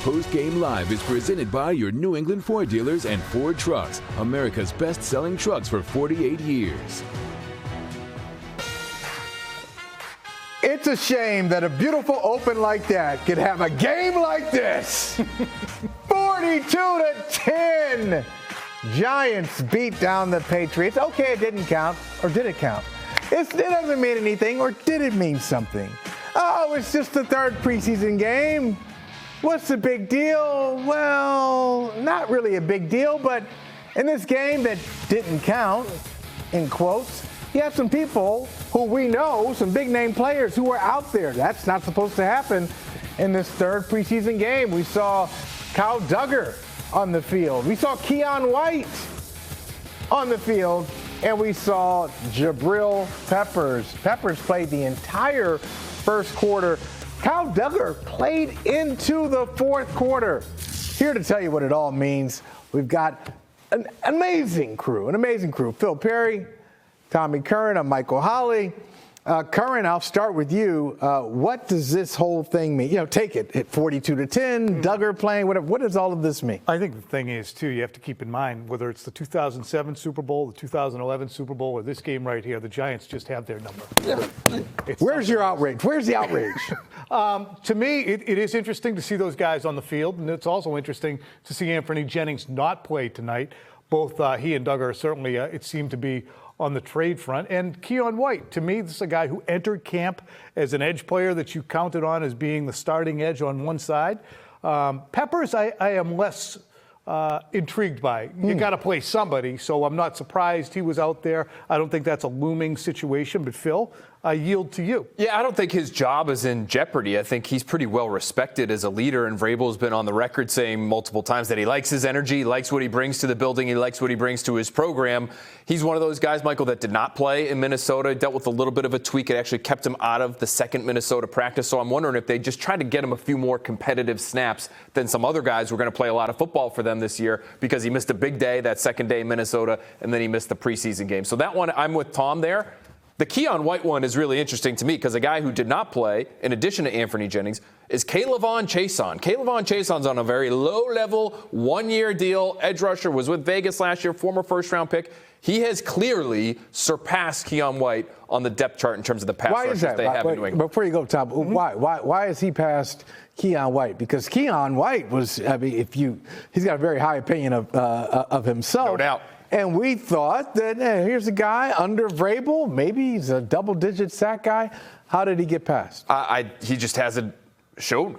Postgame Live is presented by your New England Ford dealers and Ford Trucks, America's best-selling trucks for 48 years. It's a shame that a beautiful open like that could have a game like this. 42-10. Giants beat down the Patriots. Okay, it didn't count. Or did it count? It doesn't mean anything. Or did it mean something? Oh, it's just the third preseason game. What's the big deal? Well, not really a big deal, but in this game that didn't count, in quotes, you have some people who we know, some big-name players who are out there. That's not supposed to happen in this third preseason game. We saw Kyle Duggar on the field. We saw Keion White on the field. And we saw Jabril Peppers. Peppers played the entire first quarter. Kyle Duggar played into the fourth quarter. Here to tell you what it all means, we've got an amazing crew. Phil Perry, Tommy Curran, I'm Michael Holley. Curran, I'll start with you. What does this whole thing mean? You know, take it at 42-10, Duggar playing, whatever. What does all of this mean? I think the thing is, too, you have to keep in mind, whether it's the 2007 Super Bowl, the 2011 Super Bowl, or this game right here, the Giants just have their number. Yeah. Where's your outrage? Where's the outrage? To me, it is interesting to see those guys on the field, and it's also interesting to see Anthony Jennings not play tonight. Both he and Duggar certainly, it seemed to be on the trade front. And Keion White, to me, this is a guy who entered camp as an edge player that you counted on as being the starting edge on one side. Peppers, I am less intrigued by. You got to play somebody, so I'm not surprised he was out there. I don't think that's a looming situation, but Phil, I yield to you. Yeah, I don't think his job is in jeopardy. I think he's pretty well respected as a leader, and Vrabel's been on the record saying multiple times that he likes his energy, he likes what he brings to the building, he likes what he brings to his program. He's one of those guys, Michael, that did not play in Minnesota, dealt with a little bit of a tweak. It actually kept him out of the second Minnesota practice, so I'm wondering if they just tried to get him a few more competitive snaps than some other guys who are going to play a lot of football for them this year because he missed a big day, that second day in Minnesota, and then he missed the preseason game. So that one, I'm with Tom there. The Keion White one is really interesting to me because a guy who did not play, in addition to Anthony Jennings, is Keion Chason. Keion Chason's on a very low-level, one-year deal. Edge rusher, was with Vegas last year, former first-round pick. He has clearly surpassed Keion White on the depth chart in terms of the pass rushers they have in New England. Before you go, Tom, why is he past Keion White? Because Keion White was, I mean, he's got a very high opinion of himself. No doubt. And we thought that here's a guy under Vrabel. Maybe he's a double-digit sack guy. How did he get past? He just hasn't shown.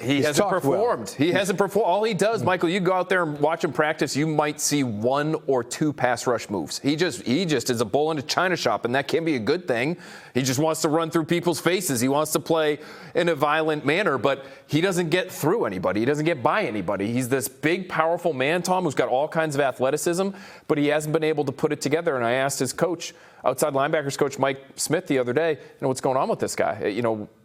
He hasn't performed. Well. He hasn't performed. All he does, Michael, you go out there and watch him practice, you might see one or two pass rush moves. He just is a bull in a china shop, and that can be a good thing. He just wants to run through people's faces. He wants to play in a violent manner, but he doesn't get through anybody. He doesn't get by anybody. He's this big, powerful man, Tom, who's got all kinds of athleticism, but he hasn't been able to put it together. And I asked his coach, outside linebackers coach Mike Smith, the other day, what's going on with this guy?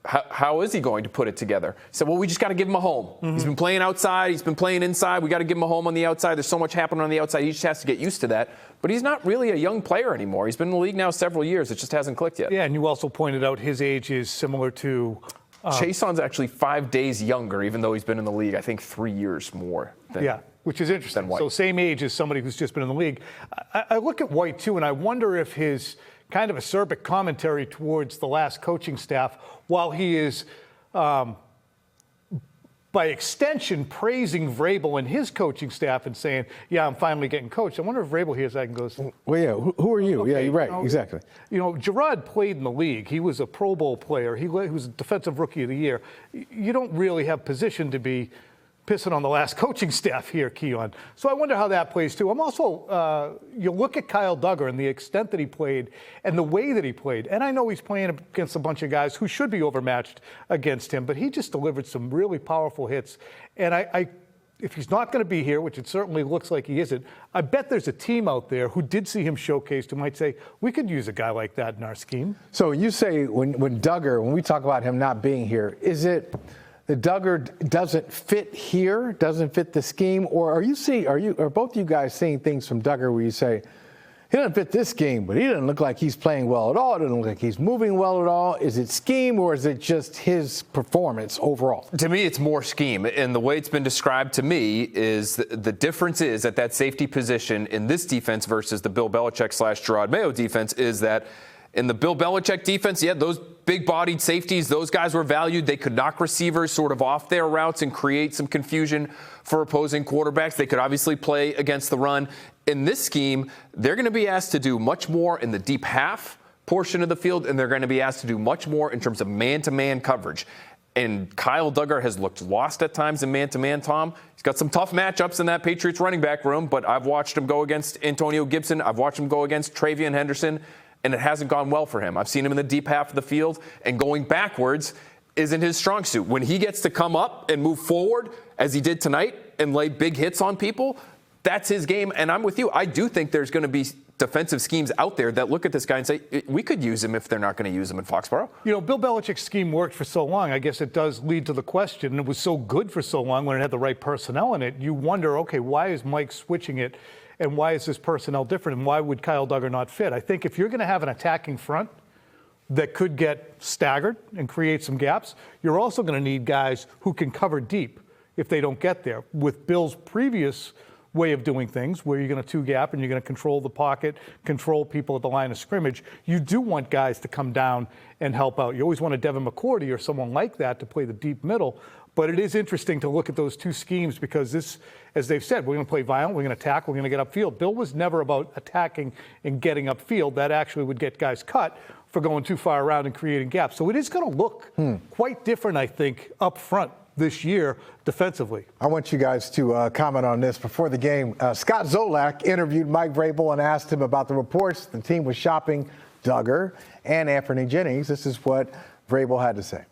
How is he going to put it together? He said, well, we just got to give him a home. Mm-hmm. He's been playing outside. He's been playing inside. We got to give him a home on the outside. There's so much happening on the outside. He just has to get used to that. But he's not really a young player anymore. He's been in the league now several years. It just hasn't clicked yet. Yeah, and you also pointed out his age is similar to Chason's actually 5 days younger, even though he's been in the league, I think, 3 years more. Which is interesting. So same age as somebody who's just been in the league. I look at White, too, and I wonder if his kind of acerbic commentary towards the last coaching staff, while he is, by extension, praising Vrabel and his coaching staff and saying, yeah, I'm finally getting coached. I wonder if Vrabel hears that and goes, well, yeah, who are you? Okay, yeah, you're right, exactly. Gerard played in the league. He was a Pro Bowl player. He was a Defensive Rookie of the Year. You don't really have position to be pissing on the last coaching staff here, Keion. So I wonder how that plays, too. I'm also, you look at Kyle Duggar and the extent that he played and the way that he played. And I know he's playing against a bunch of guys who should be overmatched against him, but he just delivered some really powerful hits. And if he's not going to be here, which it certainly looks like he isn't, I bet there's a team out there who did see him showcased who might say, we could use a guy like that in our scheme. So you say when Duggar, when we talk about him not being here, is it that Duggar doesn't fit here, doesn't fit the scheme, or are both you guys seeing things from Duggar where you say he doesn't fit this scheme, but he doesn't look like he's playing well at all. It doesn't look like he's moving well at all. Is it scheme or is it just his performance overall? To me, it's more scheme. And the way it's been described to me is the difference is at that safety position in this defense versus the Bill Belichick / Gerard Mayo defense is that in the Bill Belichick defense, yeah, those big-bodied safeties, those guys were valued. They could knock receivers sort of off their routes and create some confusion for opposing quarterbacks. They could obviously play against the run. In this scheme, they're going to be asked to do much more in the deep half portion of the field, and they're going to be asked to do much more in terms of man-to-man coverage. And Kyle Duggar has looked lost at times in man-to-man, Tom. He's got some tough matchups in that Patriots running back room, but I've watched him go against Antonio Gibson. I've watched him go against Travion Henderson, and it hasn't gone well for him. I've seen him in the deep half of the field, and going backwards isn't his strong suit. When he gets to come up and move forward, as he did tonight, and lay big hits on people, that's his game. And I'm with you. I do think there's going to be defensive schemes out there that look at this guy and say, we could use him if they're not going to use him in Foxborough. You know, Bill Belichick's scheme worked for so long. I guess it does lead to the question, and it was so good for so long when it had the right personnel in it. You wonder, okay, why is Mike switching it? And why is this personnel different? And why would Kyle Duggar not fit? I think if you're going to have an attacking front that could get staggered and create some gaps, you're also going to need guys who can cover deep if they don't get there. With Bill's previous way of doing things, where you're going to two-gap and you're going to control the pocket, control people at the line of scrimmage, you do want guys to come down and help out. You always want a Devin McCourty or someone like that to play the deep middle. But it is interesting to look at those two schemes because this, as they've said, we're going to play violent, we're going to attack, we're going to get upfield. Bill was never about attacking and getting upfield. That actually would get guys cut for going too far around and creating gaps. So it is going to look quite different, I think, up front this year defensively. I want you guys to comment on this before the game. Scott Zolak interviewed Mike Vrabel and asked him about the reports the team was shopping Duggar and Anthony Jennings. This is what Vrabel had to say.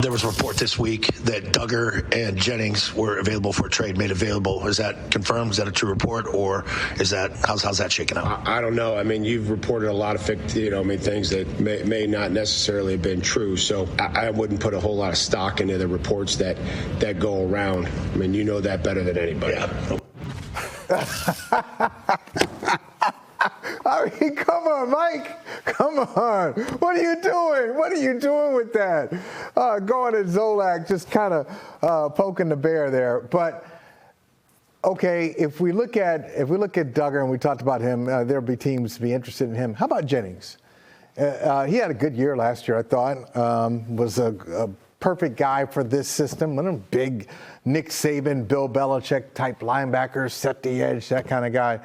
There was a report this week that Duggar and Jennings were available for a trade, made available. Is that confirmed? Is that a true report, or is that how's that shaking out? I don't know. I mean, you've reported a lot of things that may not necessarily have been true. So I wouldn't put a whole lot of stock into the reports that go around. I mean, you know that better than anybody. Yeah. I mean, come on, Mike. Come on. What are you doing? What are you doing with that? Going at Zolak, just kind of poking the bear there. But okay, if we look at Duggar and we talked about him, there'll be teams to be interested in him. How about Jennings? He had a good year last year, I thought. Was a perfect guy for this system. One of them big Nick Saban, Bill Belichick type linebackers, set the edge, that kind of guy.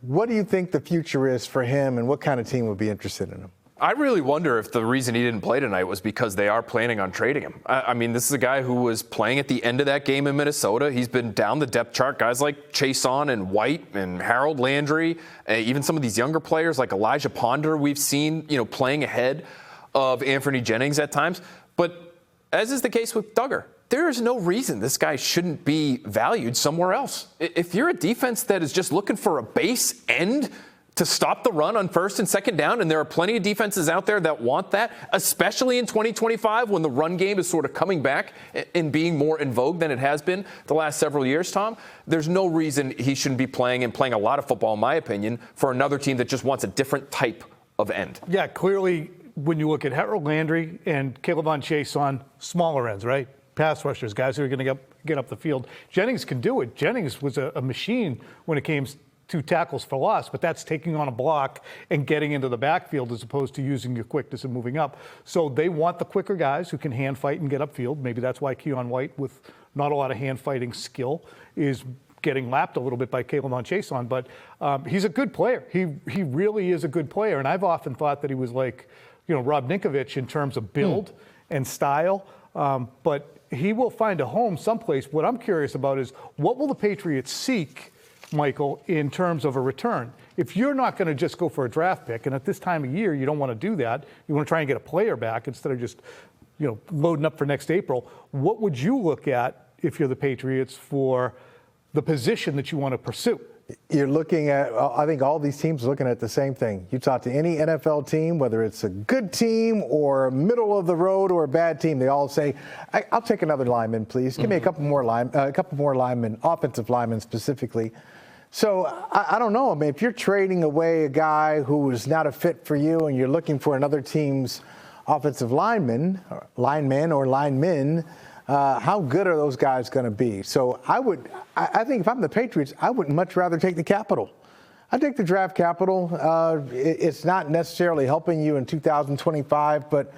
What do you think the future is for him, and what kind of team would be interested in him? I really wonder if the reason he didn't play tonight was because they are planning on trading him. I mean, this is a guy who was playing at the end of that game in Minnesota. He's been down the depth chart. Guys like Chason and White and Harold Landry, even some of these younger players like Elijah Ponder we've seen, playing ahead of Anthony Jennings at times. But as is the case with Duggar, there is no reason this guy shouldn't be valued somewhere else. If you're a defense that is just looking for a base end to stop the run on first and second down, and there are plenty of defenses out there that want that, especially in 2025 when the run game is sort of coming back and being more in vogue than it has been the last several years, Tom, there's no reason he shouldn't be playing a lot of football, in my opinion, for another team that just wants a different type of end. Yeah, clearly when you look at Harold Landry and Keion Chase on smaller ends, right? Pass rushers, guys who are going to get up the field. Jennings can do it. Jennings was a machine when it came to tackles for loss, but that's taking on a block and getting into the backfield as opposed to using your quickness and moving up. So they want the quicker guys who can hand fight and get upfield. Maybe that's why Keion White, with not a lot of hand fighting skill, is getting lapped a little bit by Keion Chase on. But he's a good player. He really is a good player. And I've often thought that he was like, Rob Ninkovich in terms of build and style. But he will find a home someplace. What I'm curious about is what will the Patriots seek, Michael, in terms of a return? If you're not going to just go for a draft pick, and at this time of year you don't want to do that, you want to try and get a player back instead of just loading up for next April, what would you look at if you're the Patriots for the position that you want to pursue? You're looking at, I think all these teams are looking at the same thing. You talk to any NFL team, whether it's a good team or middle of the road or a bad team, they all say, I'll take another lineman, please. Give me a couple more linemen, offensive linemen specifically. So I don't know. I mean, if you're trading away a guy who is not a fit for you and you're looking for another team's offensive linemen, how good are those guys going to be? So I think if I'm the Patriots, I would much rather take the capital. I take the draft capital. It's not necessarily helping you in 2025, but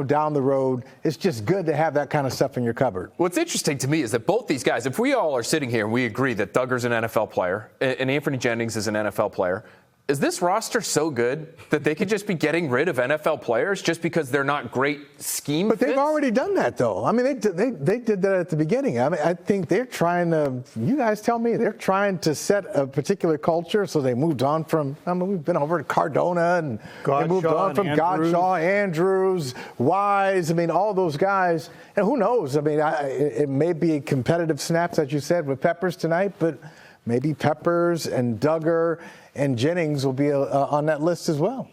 down the road, it's just good to have that kind of stuff in your cupboard. What's interesting to me is that both these guys, if we all are sitting here and we agree that Duggar's an NFL player and Anthony Jennings is an NFL player, is this roster so good that they could just be getting rid of NFL players just because they're not great scheme But fits? they've already done that, though. I mean, they did that at the beginning. I mean, I think they're trying to, you guys tell me, they're trying to set a particular culture, so they moved on from, we've been over to Cardona, and they moved on from Godshaw, Andrews, Wise, all those guys. And who knows? I mean, it may be competitive snaps, as you said, with Peppers tonight, but maybe Peppers and Duggar and Jennings will be on that list as well.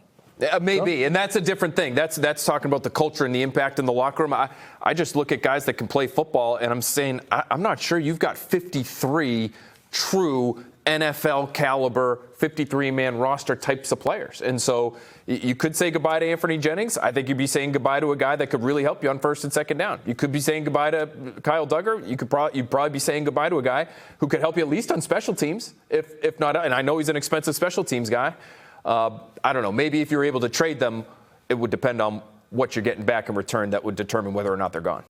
Maybe, and that's a different thing. That's talking about the culture and the impact in the locker room. I just look at guys that can play football, and I'm saying I'm not sure you've got 53 true NFL caliber, 53-man roster types of players. And so you could say goodbye to Anthony Jennings. I think you'd be saying goodbye to a guy that could really help you on first and second down. You could be saying goodbye to Kyle Duggar. You'd probably be saying goodbye to a guy who could help you at least on special teams, if not. And I know he's an expensive special teams guy. I don't know. Maybe if you're able to trade them, it would depend on what you're getting back in return that would determine whether or not they're gone.